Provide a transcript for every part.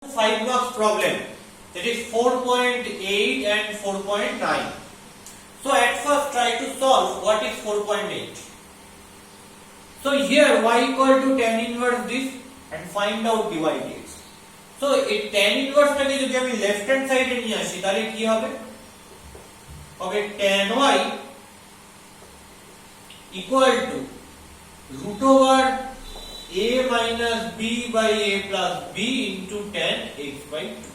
5 marks problem, that is 4.8 and 4.9. So at first try to solve what is 4.8. So here y equal to tan inverse this and find out dy dx. So এই tan inverse টাকে যদি আমি left hand সাইডে নিয়ে আসি তাহলে কি হবে? হবে tan y equal to root over a minus b by a plus b into tan x by 2.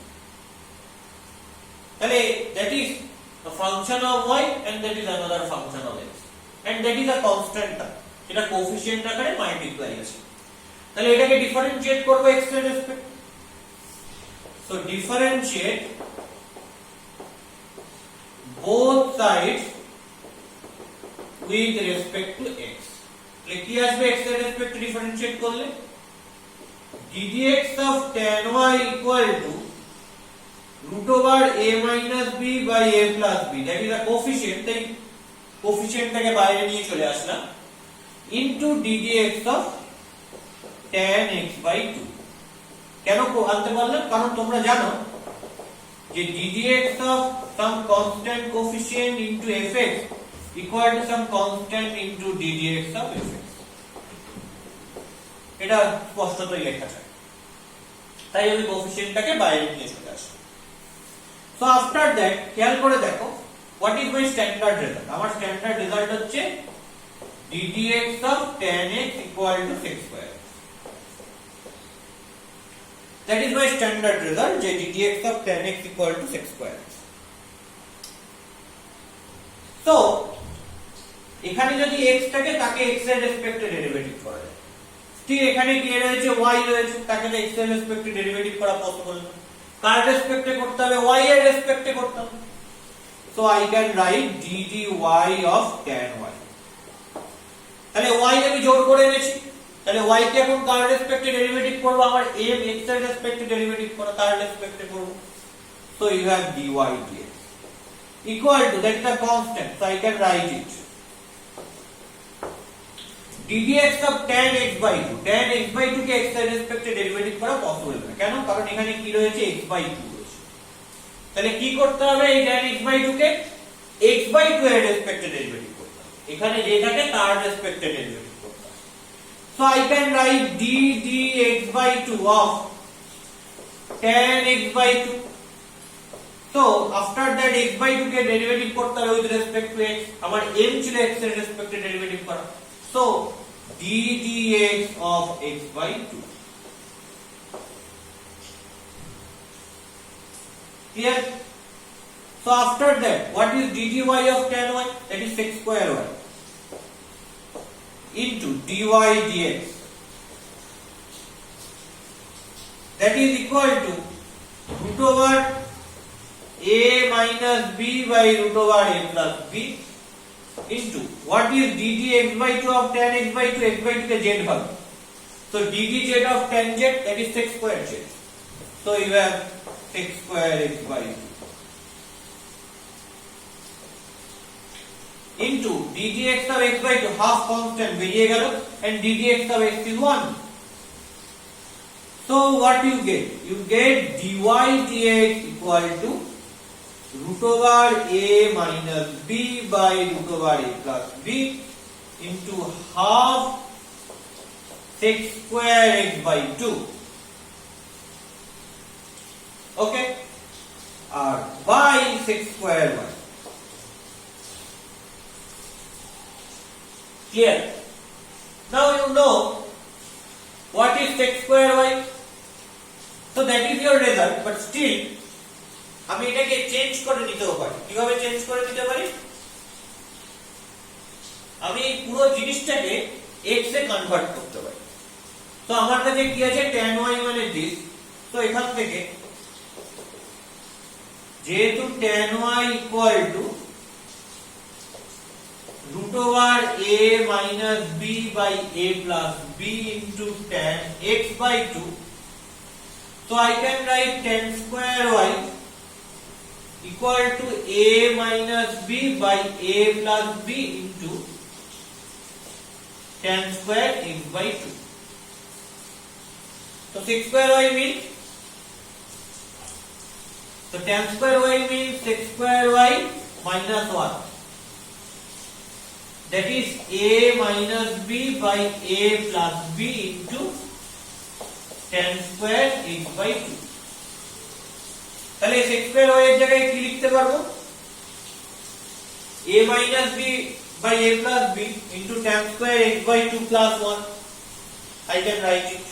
তাহলে that is a function of y and that is another function of x and that is a constant term যেটা coefficient আকারে multiply আছে। তাহলে এটাকে differentiate করব x এর respect. So differentiate both sides with respect to x. তাহলে কি আসবে x এর রেসপেক্টে ডিফারেনশিয়েট করলে? ddx of tan y equal to root over a minus b by a plus b, that is a coefficient, তাই কোএফিশিয়েন্টটাকে বাইরে নিয়ে চলে আসলাম, into ddx of tan x by 2. কেন আনতে পারলাম? কারণ তোমরা জানো যে ddx of some constant coefficient into fx equal to some constant into ddx of fx. এটা স্পষ্টতই লেখা যায়, তাই আমি কোএফিশিয়েন্টটাকে বাইরে নিয়ে চলে আসি। সো আফটার দ্যাট খেয়াল করে দেখো what is my standard result. আমার স্ট্যান্ডার্ড রেজাল্ট হচ্ছে ddx of tan x equal to sec square. That is my standard result, যে ddx of tan x equal to sec square. So এখানে যদি x থাকে তাকে x এর রেসপেক্টে derivative করা যায়। ঠিক এখানে কি রয়েছে y রয়েছে, তাকে x এর রেসপেক্টে ডেরিভেটিভ করা পসিবল না। কার রেসপেক্টে করতে হবে? y এর রেসপেক্টে করতে হবে। So I can write dy of tan y. তাহলে y আমি জোর করে এনেছি, তাহলে y কে এখন কার রেসপেক্টে ডেরিভেটিভ করব? আমার m x এর রেসপেক্টে ডেরিভেটিভ করা, তার রেসপেক্টে করব। So you have dy dx equal to, that is a constant, so I can write it ddx of tan x by 2. tan x by 2 K x এর রেসপেক্টে derivative করা possible না। কেন? কারণ এখানে কি রয়েছে? x by 2 রয়েছে। তাহলে কি করতে হবে? এই tan x by 2 K x by 2 এর রেসপেক্টে ডেরিভেটিভ করতে হবে। এখানে যে থাকে তার রেসপেক্টে ডেরিভেটিভ করতে হবে। So I can write d dx by 2 of tan x by 2. So after that x by 2 K derivative করতে হবে with respect to x. আমার m ছিল x এর রেসপেক্টে ডেরিভেটিভ করা। So d dx of x by 2. Clear? So after that, what is d dy of tan y? That is sec square y into dy dx. That is equal to root over a minus b by root over a plus b into what is d dx by 2 of tan x by 2? x by 2 K z ভাবে, so d dz of tan z, that is sec square z. So you have sec square x by 2 into d dx of x by 2, half constant বেরিয়ে গেল, and d dx of x is 1. So what you get? You get dy dx equal to root over a minus b by root over a plus b into half sec square x by 2. Okay, or by sec square y. Clear? Now you know what is sec square y. So that is your result, but still আমি এটাকে change করে নিতেও পারি। কিভাবে change করে নিতে পারি? আমি পুরো জিনিসটাকে x এ কনভার্ট করতে পারি। তো আমার কাছে কি আছে? tan y মানে this, তো এখান থেকে যেহেতু tan y equal to root over a minus b by a plus b into tan x by 2, so I can write tan square y equal to a minus b by a plus b into tan square x by 2. So sec square y means So tan square y means x square y minus 1. That is a minus b by a plus b into tan square x by 2. তাহলে x square y এর জায়গায় কি লিখতে পারবো? a minus b by a plus b into tan square x by 2 plus 1. I can write it.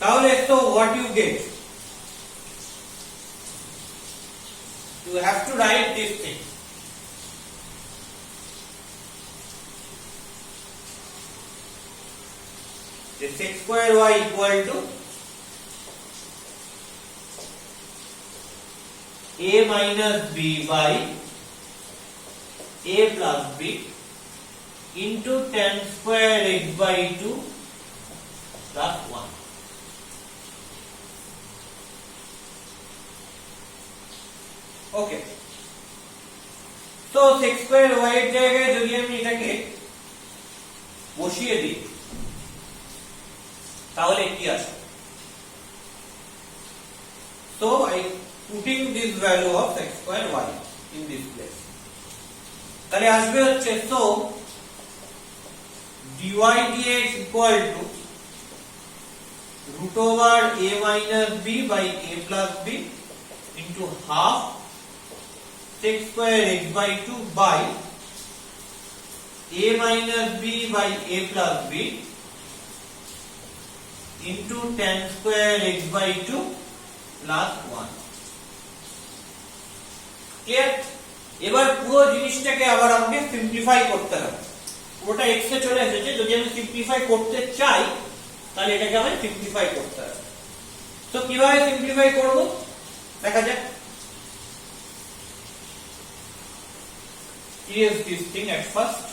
তাহলে so what you get? You have to write this thing. This x square y equal to a minus b by a plus b into tan square x by 2 plus 1. Okay. So x square y এর জায়গায় যদি আমি এটাকে বসিয়ে দিই তাহলে কি আসে? So I putting this value of x square y in this place. তাহলে আসবে হচ্ছে so dy dx equal to root over a minus b by a plus b into half x square x by 2 by a minus b by a plus b into tan square x by 2 plus 1. Clear? এবার পুরো জিনিসটাকে আবার আমাকে simplify করতে হবে। পুরোটা x এ চলে এসেছে, যদি আমি সিম্পলিফাই করতে চাই তাহলে এটাকে আমায় সিম্পলিফাই করতে হবে। তো কিভাবে সিম্পলিফাই করব দেখা যাক। Here's this thing at first.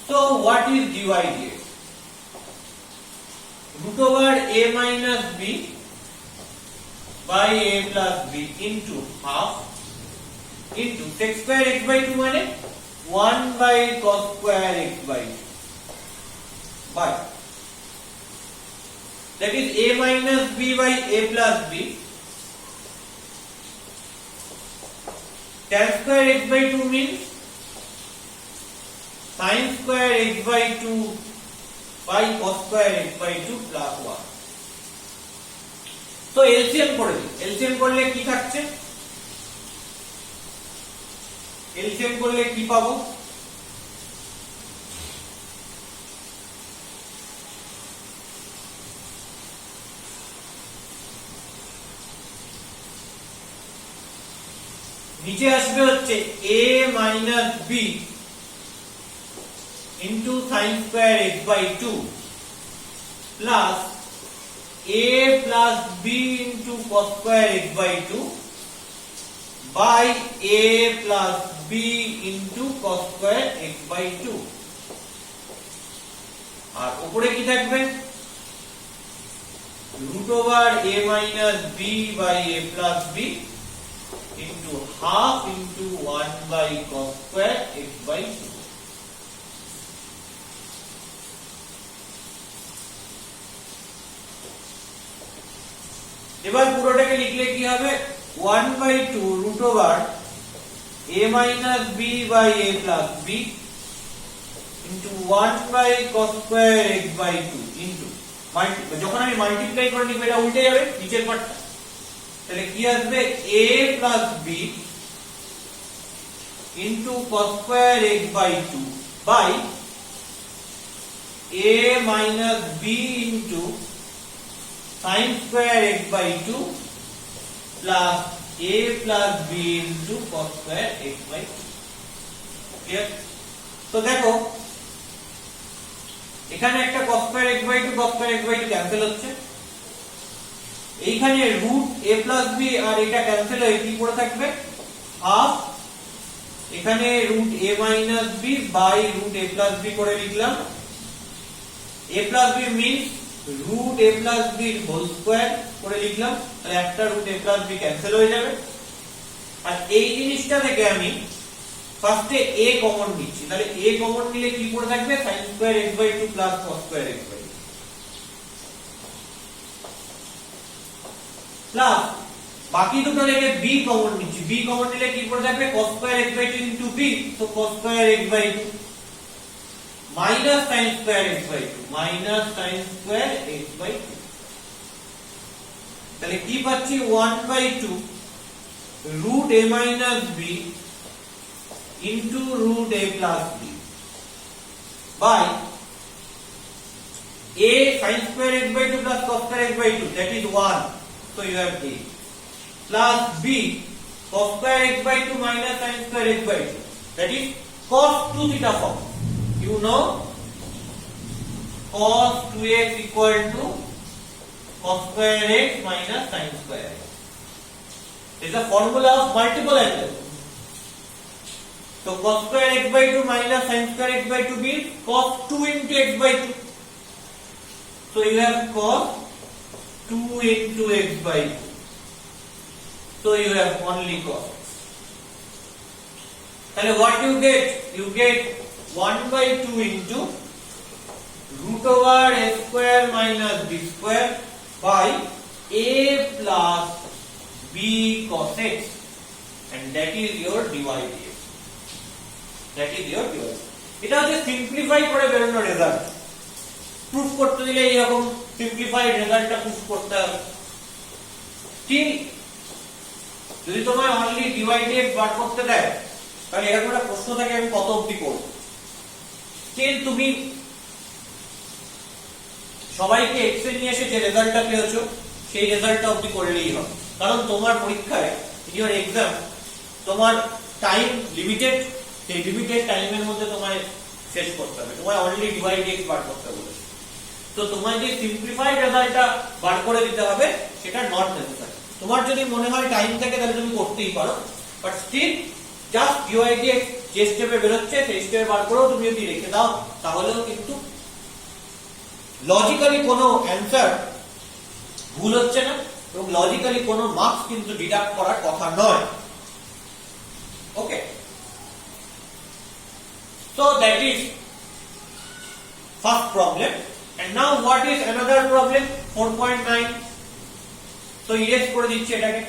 So what is dy dx? Root over a minus b by a plus b into half into x square x by 2 মানে 1 by cos square x by 2 by that is a minus b by a plus b tan square x by 2 means sin square x by 2 by cos square x by 2 plus 1. So LCM করে দিই। LCM করলে কি থাকছে? LCM করলে কি পাবো? নিচে আসবে হচ্ছে a minus b into sin square x by 2 plus a plus b into cos square x by 2 by a plus b into cos square x by 2 আর উপরে কি থাকবে? root over a minus b by a plus b into half into 1 by cos square x by 2. এবার পুরোটাকে লিখলে কি হবে? 1 by 2 root over a minus b by a plus b into 1 by cos square x by 2 into যখন আমি multiply করে নিব এটা উল্টে যাবে নিচের পার্টটা, তাহলে কি আসবে? a plus b into cos square x by 2 by a minus b into sin square x by 2 plus a plus b into cos square x by 2. Clear? তো দেখো এখানে একটা cos square x by 2 cos square x by 2 cancel হচ্ছে, এইখানে root a plus b আর এটা cancel হয়ে কি পড়ে থাকবে? হাফ, এখানে root a minus b by root a plus b করে লিখলাম। a plus b means root a plus b whole square করে লিখলাম, তাহলে একটা root a plus b cancel হয়ে যাবে। আর এই জিনিসটা থেকে আমি ফার্স্টে a কমন নিচ্ছি, তাহলে a কমন নিলে কি পড়ে থাকবে sin square x/2 plus cos square x/2 plus বাকি দুটো রেখে b কমন নিচ্ছি, b কমন নিলে কি পড়ে থাকবে cos square x/2 into b, তো cos square x/2 minus sin square x/2 minus sin square x/2, তাহলে কি পাচ্ছি 1/2 root a minus b into root a plus b by a sin square x/2 plus cos square x/2, that is 1, so you have a, plus b cos square x/2 minus sin square x/2, that is cos 2 theta form. You know cos 2x equal to cos square x minus sin square x. It is a formula of multiple angles. So cos square x/2 minus sin square x/2 means cos 2 into x/2. So you have cos 2 into x/2. So you have only cos. And what you get? You get 1/2 into root over a square minus b square by a plus b cos x, and that is your dy dx. That is your dy. এটা হচ্ছে simplify করে বেরোনো result. Proof করতে দিলে এরকম simplified রেজাল্টটা proof করতে হবে। ঠিক, যদি তোমায় অনলি dy dx বার করতে দেয় তাহলে এরকম একটা প্রশ্ন থাকে আমি কত অবধি করব। স্টিল তুমি সবাইকে x এ নিয়ে এসে যে রেজাল্টটা পেয়েছো সেই রেজাল্টটা অবধি করলেই হবে, কারণ তোমার পরীক্ষায় ইওর এক্সাম তোমার টাইম লিমিটেড, সেই লিমিটেড টাইমের মধ্যে তোমায় শেষ করতে হবে, তোমায় অনলি dy dx বার করতে হবে। তো তোমায় যে সিম্পলিফাইড রেজাল্টটা বার করে দিতে হবে সেটা নট নেসেসারি। তোমার যদি মনে হয় টাইম থাকে তাহলে তুমি করতেই পারো, but still just dy dx যে স্টেপে বেরোচ্ছে সেই স্টেপে বার করেও তুমি যদি রেখে দাও তাহলেও কিন্তু লজিক্যালি কোনো অ্যানসার ভুল হচ্ছে না এবং লজিক্যালি কোনো মার্কস কিন্তু ডিডাক্ট করার কথা নয়। ওকে, so that is first problem, and now what is another problem? 4.9. so erase করে দিচ্ছি এটাকে।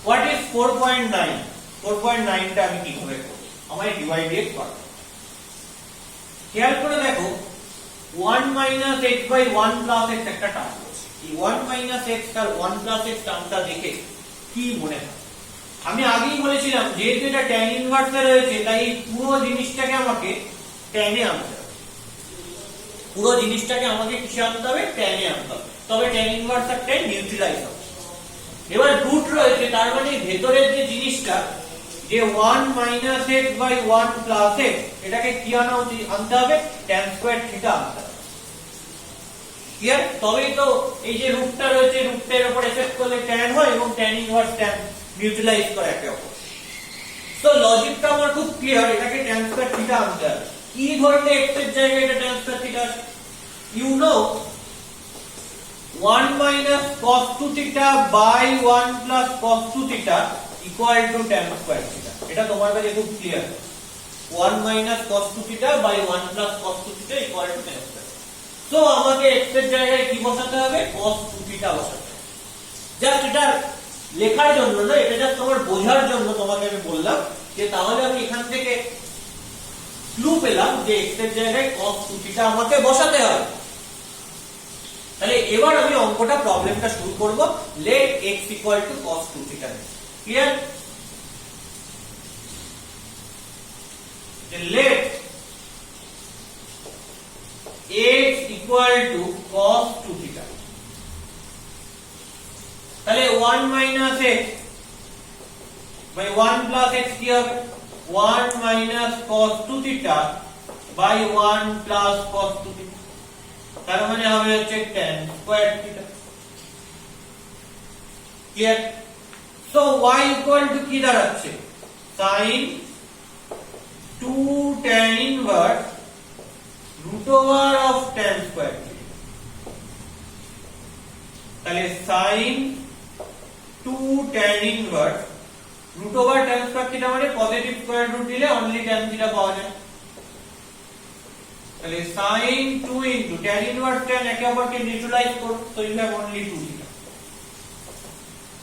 What is 4.9? 4.9 টা আমি কিভাবে করব? আমার dy dx বার। খেয়াল করে দেখো 1 minus x by 1 plus x একটা টার্ম আছে। এই 1 minus x আর 1 plus x টার্মটা দেখে কি মনে হয়? আমি আগেই বলেছিলাম যেহেতু এটা tan ইনভার্সে রয়েছে তাই পুরো জিনিসটাকে আমাকে tan এ আনতে হবে। পুরো জিনিসটাকে আমাকে কিসে আনতে হবে? tan এ আনতে হবে। তবে tan ইনভার্স আর tan নিউট্রালাইজ হবে। এবার রুট রয়েছে, তার মানে ভেতরের যে জিনিসটা যে 1 minus x by 1 plus x, এটাকে কি আনতে হবে? tan স্কয়ার থিটা আনতে হবে। ক্লিয়ার? তবেই তো এই যে রুটটা রয়েছে রুটের উপর এফেক্ট করলে tan হয় এবং tan ইনভার্স tan নিউট্রালাইজ করে একে অপর। সো লজিকটা আমার খুব ক্লিয়ার, এটাকে tan স্কয়ার থিটা আনতে হবে। কি ধরলে x এর জায়গায় এটা tan স্কয়ার থিটা আসে? You know 1 minus cos 2 theta by 1 plus cos 2 theta equal to tan square theta. এটা তোমার কাছে খুব clear. 1 minus cos 2 theta by 1 plus cos 2 theta equal to tan square. So আমাকে x এর জায়গায় কি বসাতে হবে? cos 2 theta বসাতে হবে। জাস্ট এটা লেখার জন্য না, এটা জাস্ট তোমার বোঝার জন্য তোমাকে আমি বললাম যে তাহলে আমি এখান থেকে ক্লু পেলাম যে x এর জায়গায় cos 2 theta আমাকে বসাতে হবে। তাহলে এবার আমি অঙ্কটা প্রবলেমটা শুরু করব। let x equal to cos 2 theta. Clear? let x equal to cos 2 theta. তাহলে 1 minus x by 1 plus x কি হবে? 1 minus cos 2 theta by 1 plus cos 2 theta, তার মানে হবে হচ্ছে tan square theta. Clear? So y equal to কি দাঁড়াচ্ছে? sin 2 tan inverse root over of tan square theta। তাহলে sin 2 tan inverse root over tan square theta মানে positive square root দিলে only tan theta পাওয়া যায়। তাহলে sin 2 into tan inverse tan একে অপরকে নিউট্রালাইজ করো, so you have only 2 theta।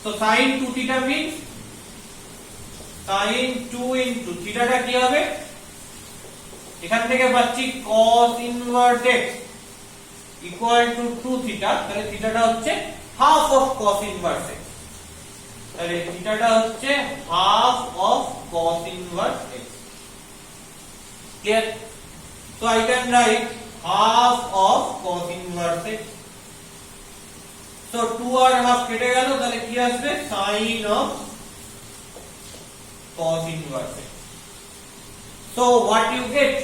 so sin 2 theta means sin 2 into theta টা কি হবে? এখান থেকে পাচ্ছি cos inverse x equal to 2 theta। তাহলে থিটাটা হচ্ছে half of cos inverse x। তাহলে থিটাটা হচ্ছে half of cos inverse x। clear? so I can write half of cos inverse x। so 2 R half কেটে গেল, তাহলে কি আসবে? sin of cos inverse x। so what you get?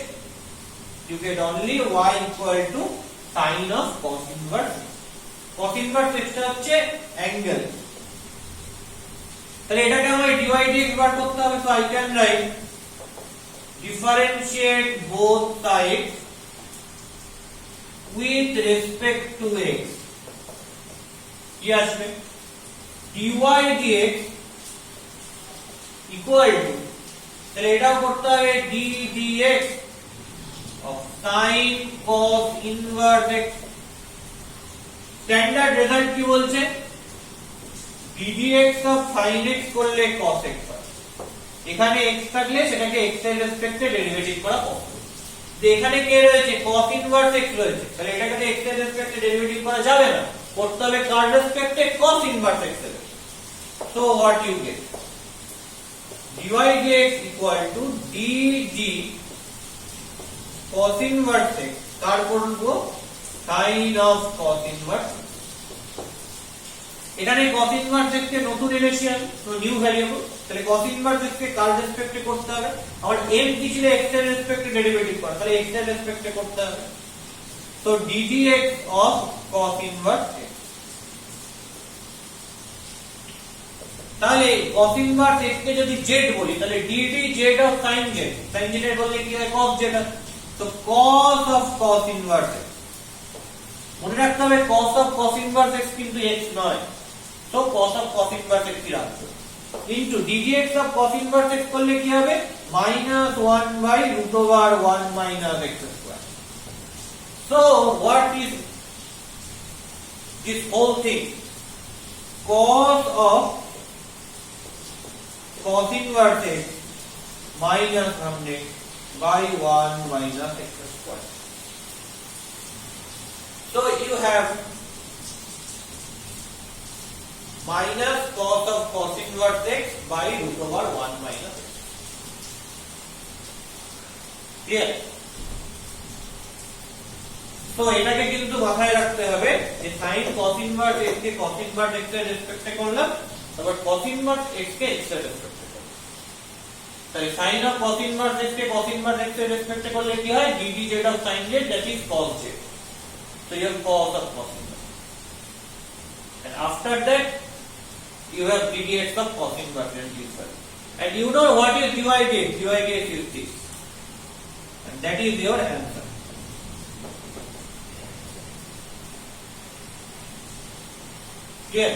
you get only y equal to sin of cos inverse x। cos inverse x টা হচ্ছে angle. তাহলে এটাকে আমাকে dy dx বার করতে হবে। so I can write differentiate both sides with respect to x। কি আসবে? dy dx equal to, তাহলে এটাও করতে হবে d dx of sin cos inverse x। Standard result কি বলছে? d dx of sin x করলে cos x হয়। এখানে x থাকলে সেটাকে x এর রেসপেক্টে ডেরিভেটিভ করা পসিবল। তো এখানে কে রয়েছে? cos inverse x রয়েছে, তাহলে এটাকে তো x এর রেসপেক্টে ডেরিভেটিভ করা যাবে না, করতে হবে কার রেসপেক্টে? cos inverse x এর। so what you get? dy dx equal to dg cos inverse x কার করব? sin of cos inverse। এখানে cos inverse x কে নতুন রিলেশন, তো নিউ ভ্যারিয়েবল, তাহলে cos inverse x কে কার রেসপেক্টে করতে হবে? আমার m কি ছিল? x এর রেসপেক্টে ডেরিভেটিভ করা, তাহলে x এর রেসপেক্টে করতে হবে। so ddx of cos inverse x। তাহলে cos inverse x কে যদি z বলি, তাহলে dd z of sin z, sin z এর বললে কি হয়? cos z। তো cos of cos inverse x, মনে রাখতে হবে cos of cos inverse x কিন্তু x নয়, তো cos of cos inverse x কি রাখবো into ddx of cos inverse x করলে কি হবে? -1 by root over 1 minus x square। so what is this whole thing? cos of cos inverse x minus 100 by 1 minus x square। so you have minus cos of cos inverse x by root over 1 minus x। clear? so এটাকে কিন্তু মাথায় রাখতে হবে যে sin cos inverse x কে cos inverse x এর রেসপেক্টে করলাম, তারপর cos inverse x কে x এর রেসপেক্টে করলাম। তাহলে sin of cos inverse x K cos inverse x এর রেসপেক্টে করলে কি হয়? dd z of sin z, that is cos z। so you have cos of cos inverse, and after that you have ddx of cos inverse and this one, and you know what is dy dx? dy dx is this, and that is your answer। clear?